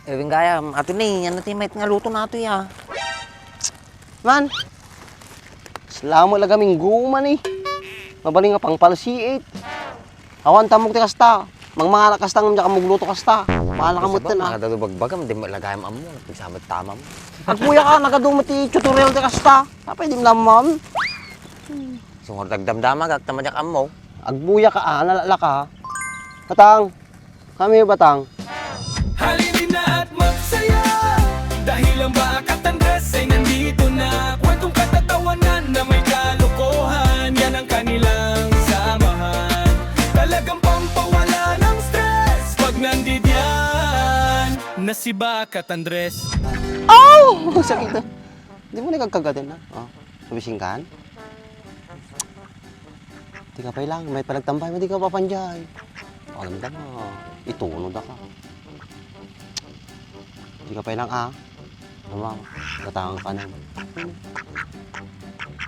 Ewing gaya, ato ni, ano ti, nga luto na ato ya. Man, salamat lang kaming guman eh. Mabaling nga pang palsiit. Awan tamog ti kasta. Mga kasta nga kamugluto kasta. Maala kamot na. Nakadadubagbagam, di mo lagay mo amo, nagsamad tamam. Agpuya ka, nakadumot ti tutorial ti kasta. Kapay di naman. Sungor dagdamdama, gagtamadyak amo. Agbuya ka, nalala ka. Batang, kami batang. Halili na at magsaya dahil ang Bakat Andres ay nandito na. Kwentong katatawanan na may kalokohan, yan ang kanilang samahan. Talagang pampawala ng stress pag nandidyan na si Bakat Andres. Oh! Sakit na. Hindi mo nagkagagatin na. Oh, subisingkan. Di ka pa lang, may palagtambay mo, di ka papanjay. Alam ka na, itunod ka. Di ka pa lang Naman, gatangan ka na.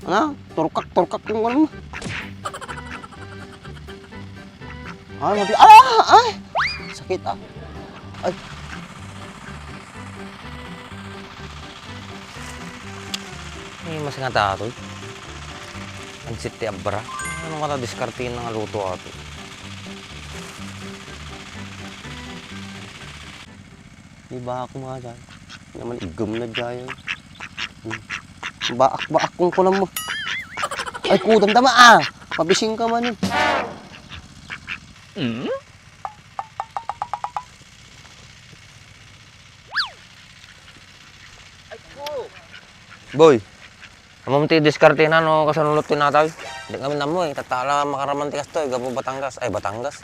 Ano? Turkak yung ano mo. Ay, ay! Sakit Ay. Mas nga tato. Ang siti abra. Ano ka diskartin ng luto ato? Di ba ako mga dyan? Naman igam na dyan. Baak kong kulang mo. Ay, kudam tama Pabising ka man eh. Boy, amam ti diskartin na no kasanulot ti natay. Di kami namo tatala makaramantikas to Gabo Batangas. Ay, Batangas.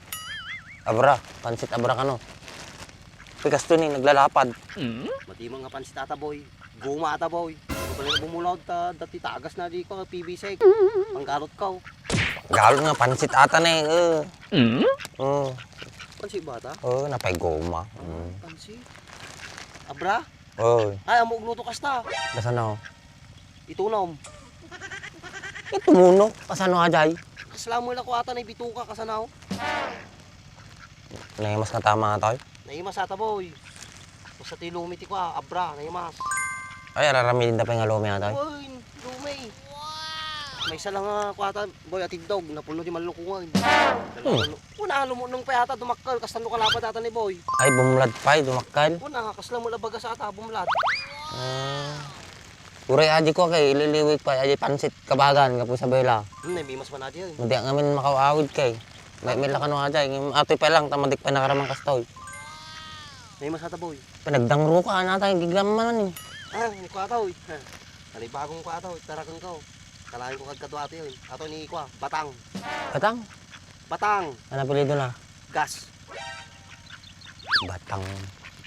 Abra, pansit abra ka no. Pikas to ni naglalapad. Mati mga pansit ata boy. Guma ata boy. Kapag bumulaw dati tagas na di ko PVC. Panggalot ka Galot nga pansit ata na Pansit ba ata? Napay goma. Pansit? Abra? Ay, amo gluto kasta. Kasan ako? Itunom. Ito muno. Kasan ako ajay? Kaslamoy lang ko ata na ibituka kasanaw. Naimas nga tama nga tayo. Naimas ata boy. O sa tilumiti ko abra, naimas. Ay, araramidin na pa yung alome nga tayo. Uy, lumay. May isa lang ko ata, boy, atid dog, napuno di malukungan. Una, lumunong pa yata, dumakkal, kastan kalapat ata ni boy. Ay, bumulad pa, dumakal. Una, kaslang mo labaga sa ata, bumulad. Uray aji ko kay, ililiwig pa, aji pansit kabagan, kapo sa bela. May mas man aja yun. Hindi nga min makawawid kay. May lakan nga ajay, atoy pa lang, tamadik pa nakaramang kastoy. May mas ata boy. Pinagdangro ka na tayo, giglam man Hindi ko ata, uy. Bagong ko ata, tarakan ko. Kalahin ko kagkadwa ata yun. Ato ni Ikwa, Batang. Batang? Batang. Ano apelido na? Gas.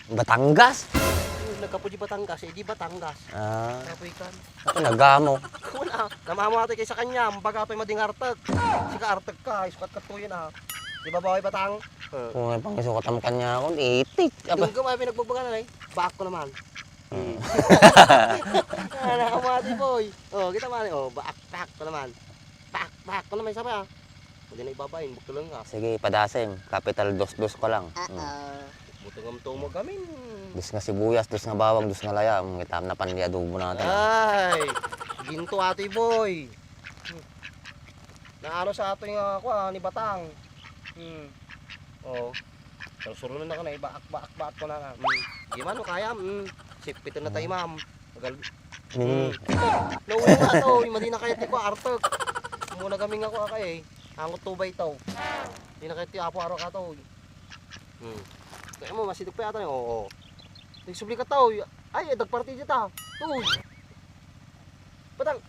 Batangas? Nagkapo di Batangas, di Batangas. Kapoy kan. Nagamo. Kuna, namamo ate kay sa kanya, baga pa mading artag. Sika artag ka, isukat ka to yun Di ba baway Batang? Kung may pangisukat ang kanya ako, itik. Yung may pinagbabaga na baak ko naman. Nakamati boy. Kita man baak ko naman. Baak ko naman sabi Pwede na ibabayin, bukto lang Sige, padasim. Capital dos ko lang. Buto nga mo kami. Dos nga sibuyas, dos nga bawang, dos nga laya. Itam na pan adobo natin. Ay, ginto ate boy. Naano sa ato yung ni Batang. Suro na ka na, baak ko na nga. Gimano kaya? Sipito na tayo ma'am. Nauwi na ito, hindi na kaya tiko artok. Muna gaming ako kay angot tubay ito. Hindi na kaya tiyo apo araw ka ito. Kaya mo, masidog pa yata. Oo. Nagsubli ka ito. Ay, dagparti dito. Tuloy. Batang.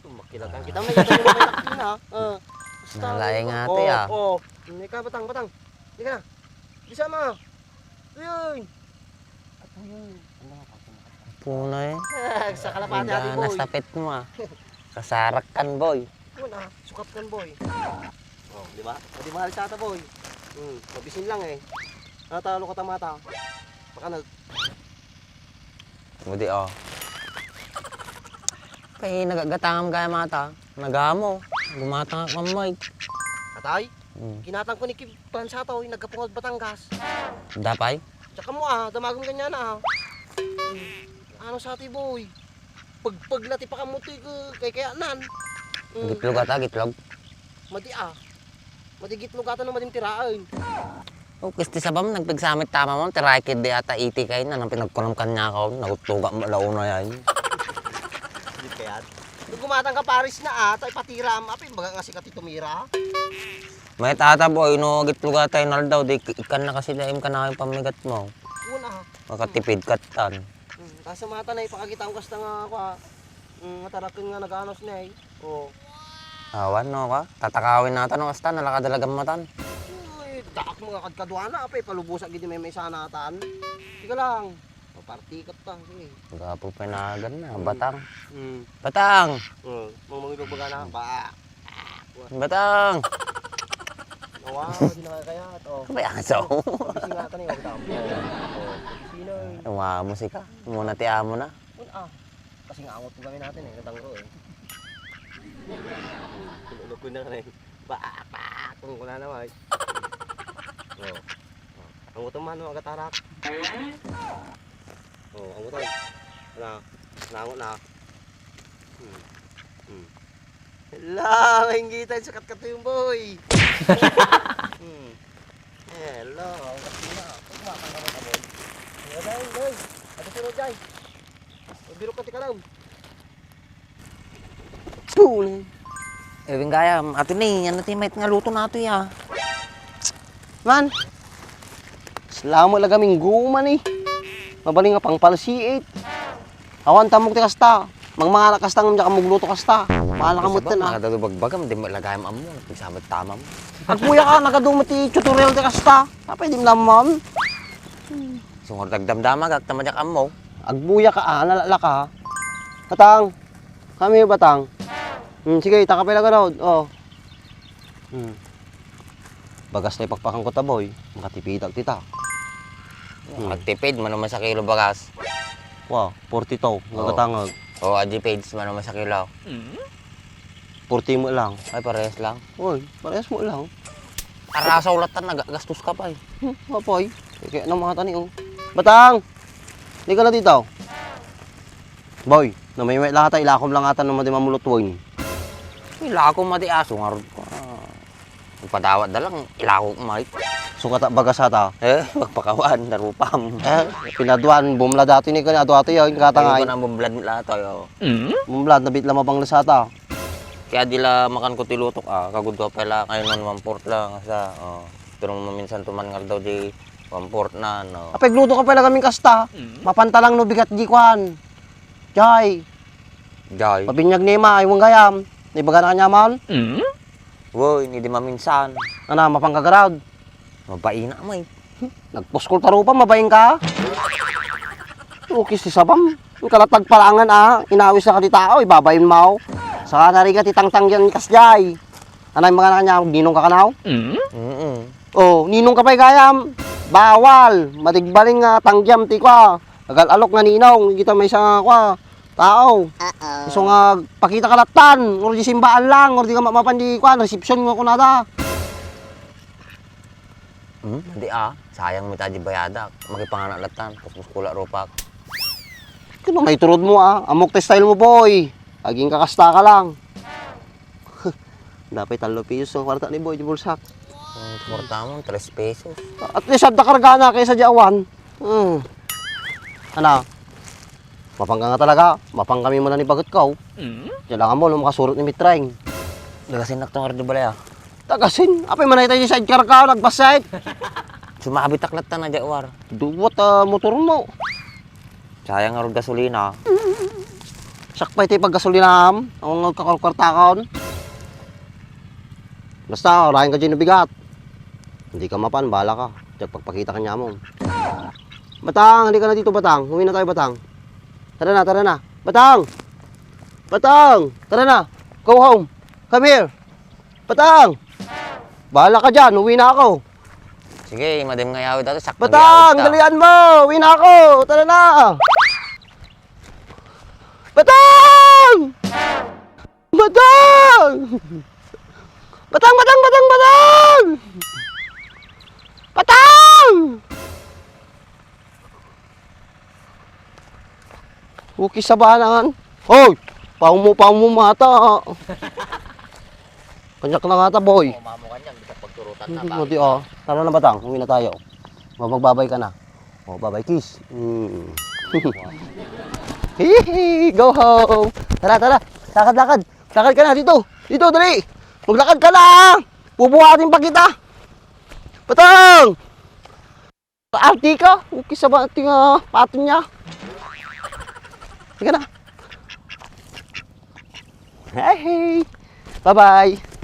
Tumakilagan kita. May yata yung may takpin Nalay nga ito Oo. Hindi ka, Batang. Hindi ka na. Bisa mo. Ayun. Punay. Sa kalapati ate boy. Ganas tapit mo Kasarak kan boy. Sukat kan boy. Di ba? Di mahal sa ata boy. Mabisin lang Natalo ka tamata. Baka Budi Kay nagagatangam kaya mata. Nagamo. Gumatang ka mamay. Atay? Kinatang ko ni Kim Pansato, nagkapungod Batangas. Dapay? Tsaka mo damagang ganyan Ano sa ati boy? Paglati pa ka mo kay kayanan. Gitlog ata, gitlog. Madi Madi gitlog ata naman tiraan. O, kasi sabam, nagpagsamit tama mo, tiray kid di ata iti kayo na, nang pinagkulam ka niya ako, nagutluga mo launa yan. Hindi kaya. Nung gumatang ka Paris na tayo patira mo, apin baga nga si Kati tumira. May tata boy, no, gitlog ata yung naldaw, di ikan na kasi daim ka na yung pamigat mo. Una Makatipid katan. Kasi mata na ipakakita ko kasta nga ako matarakin nga nag-anos na Oo. Awan, no ka? Tatakawin natin, no, kasta, nalakadalagang matan. Uy, daak mga kadkadwana, palubusak gidi may sana natan. Sige lang. Party ka ta. Sige. Gapo pinagan na, batang. Hmm. Batang! Mangilog baga na. Batang! Nawa, hindi na kaya. Kabay aso. Pabisi nga ka na yung tamo. Pabisi na Mga musika, muna tiyan mo na. Kasi nga angot ko kami natin natangro Tulog ko na rin. Kung ko na naman. Angot man, agatarak. Angot nangot na. Hello, hinggitan sa kat yung boy. Hello, katina. Kumakan naman ka boy. Day. Ada sino jay? Biro ka tika lang. Tuloy. Ewing gaya, ato ni, yan natin may nga luto na ito ya. Man. Salamat lang kaming guman Mabaling nga pang palsiit. Awan tamog ti kasta. Mga nakastang niya kamugluto kasta. Maala ka mo tan Nakadadubagbagam, di mo ilagay mo amo, pagsamit tama mo. Agpuya ka, nakadumot ti tutorial ti kasta. Kapay di mo naman. Sungor dagdamdamag, agtamadyak amo. Agbuya ka, nalala ka. Batang. Kami batang. Sige, takapay lang raw. Bagas na ipakpakan ko ta boy. Makatipidag tita. Magtipid, manuman sa kilo bagas. Wow, 42. Nagatangag. O, aji page, manuman sa kilo. 40 mo lang. Ay, parehas lang. Uy, parehas mo lang. Arasa ulatan, nagagastos ka pa eh. Apoy. Kaya nang mga tani Batang! Hindi ka na dito. Boy, na may lahat ay ilakom lang ata naman di mamulutwing. Ilako mati aso, ngarod ko. Ipadawat na lang, ilako kumait. Sukat bagas ata. Magpakawan, narupam. Pinaduan, bumla dati ni kanya. Ato yun, katangay. Ayun ko na bumblad lahat tayo. Bumlad, nabit lang mabang lasata. Kaya di la makan ko tilutok kagud ko pala ngayon man 1/4 lang sa turong maminsan tuman ngal daw di 1/4 na no. Apay, gluto ka pala kaming kasta. Mapantalang no bigat di kwan. Jay, Jay. pabinyag ni ma, iwang gayam. Naibaga na kanya man. Woy, hindi maminsan. Ana, mapangkagarad. Mabaina mo eh. Nagpuskol tarupa, mabayin ka. Okay, si Sabam. Yung kalatag palangan inawis na ka di tao, ibabayin mo. Saka nariga titangtang yan kasjay. Anay mga kanya, ninong ka kanaw? Ninong ka pa'y gayam. Bawal. Matigbaling nga tangyam ti kwa. Nagal-alok nga ninong. Kita may isang tao. So nga, pakita kalatan. Or di simbaan lang. Or di ka mapandi kwa. Resepsyon nga kunada. Hindi sayang mo tayo bayada. Magipanganalatan. Tapos kula ropak. Kano may turod mo Amok te style mo boy. Aging kakasta ka lang. Dapat 3 pesos ang kwarta ni boy di bulsak. Kwarta mo, 3 pesos. At least at nakarga na kaysa diawan. Ano? Mapang ka nga talaga. Mapang kami mo na ni bagot ka. Diyan lang mo, makasurot ni mitraing. Lagasin naktong ardo balay Tagasin. Apay manay tayo sa sidecar ka, nagbasay. Sumabit taklat na jawar. Duwat motor mo. Sayang nga rin gasolina. Sakpay tayo paggasolinam. Ang kakalkwartakon. Basta, orahin ka dyan na bigat. Hindi ka mapan, bahala ka. Diyan pagpakita ka niya mo. Batang, hindi ka na dito, Batang. Huwi na tayo, Batang. Tara na. Batang! Batang! Tara na. Go home. Come here. Batang! Bahala ka dyan, uwi na ako. Sige, madem nga yawid ato. Sakto Batang, dalian mo! Uwi na ako! Tara na! Batang! Batang! Batang! Batang! Uki sa balangan. Hoy! Paumo mata. Kanyak na nga ta, boy. Mamo ka niyan, bisa pagturutan Hindi, oh. Tara na, Batang. Uwi na tayo. Magbabay ka na. Oh, bye-bye, kiss. Hihi, go home. Tara. Lakad. Lakad ka na dito. Dito, dali. Maglakad ka na. Bubuhatin pa kita. Batang! Arti ka. Uki sa bating patin niya. Sige na. Hey. Bye-bye.